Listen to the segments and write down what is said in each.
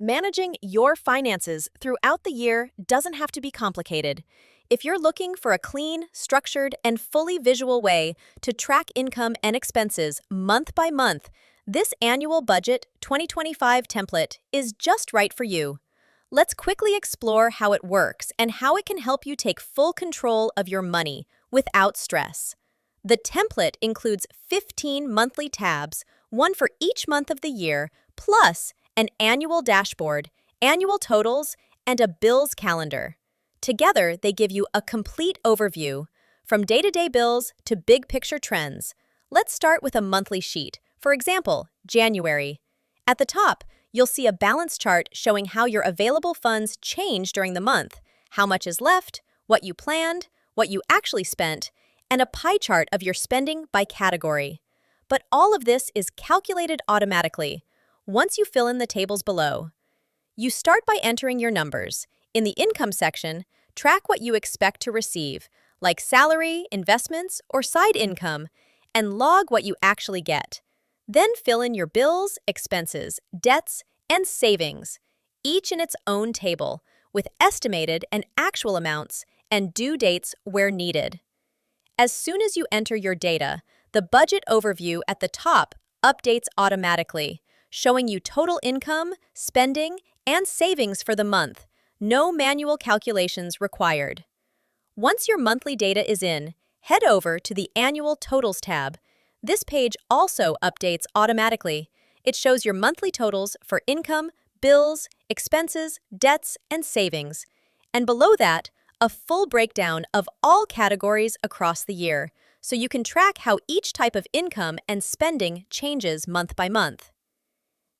Managing your finances throughout the year doesn't have to be complicated. If you're looking for a clean, structured, and fully visual way to track income and expenses month by month, this annual budget 2025 template is just right for you. Let's quickly explore how it works and how it can help you take full control of your money without stress. The template includes 15 monthly tabs, one for each month of the year, plus an annual dashboard, annual totals, and a bills calendar. Together, they give you a complete overview, from day-to-day bills to big-picture trends. Let's start with a monthly sheet. For example, January. At the top, you'll see a balance chart showing how your available funds change during the month, how much is left, what you planned, what you actually spent, and a pie chart of your spending by category. But all of this is calculated automatically once you fill in the tables below. You start by entering your numbers. In the income section, track what you expect to receive, like salary, investments, or side income, and log what you actually get. Then fill in your bills, expenses, debts, and savings, each in its own table, with estimated and actual amounts and due dates where needed. As soon as you enter your data, the budget overview at the top updates automatically, showing you total income, spending, and savings for the month. No manual calculations required. Once your monthly data is in, head over to the Annual Totals tab. This page also updates automatically. It shows your monthly totals for income, bills, expenses, debts, and savings. And below that, a full breakdown of all categories across the year, so you can track how each type of income and spending changes month by month.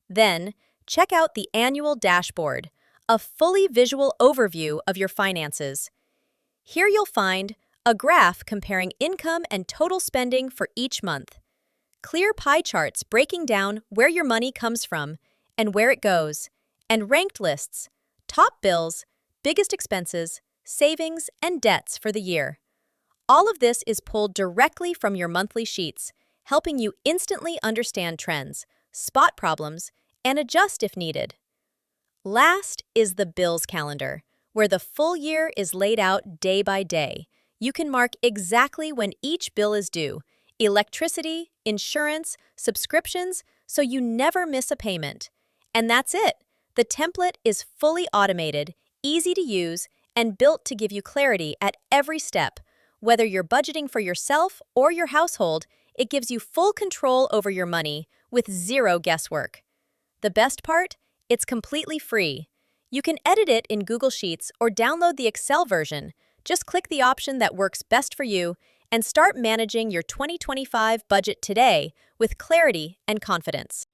Then, check out the Annual Dashboard, a fully visual overview of your finances. Here you'll find a graph comparing income and total spending for each month, clear pie charts breaking down where your money comes from and where it goes, and ranked lists, top bills, biggest expenses, savings, and debts for the year. All of this is pulled directly from your monthly sheets, helping you instantly understand trends, spot problems, and adjust if needed. Last is the bills calendar, where the full year is laid out day by day. You can mark exactly when each bill is due, electricity, insurance, subscriptions, so you never miss a payment. And that's it. The template is fully automated, easy to use, and built to give you clarity at every step. Whether you're budgeting for yourself or your household, it gives you full control over your money with zero guesswork. The best part? It's completely free. You can edit it in Google Sheets or download the Excel version. Just click the option that works best for you and start managing your 2025 budget today with clarity and confidence.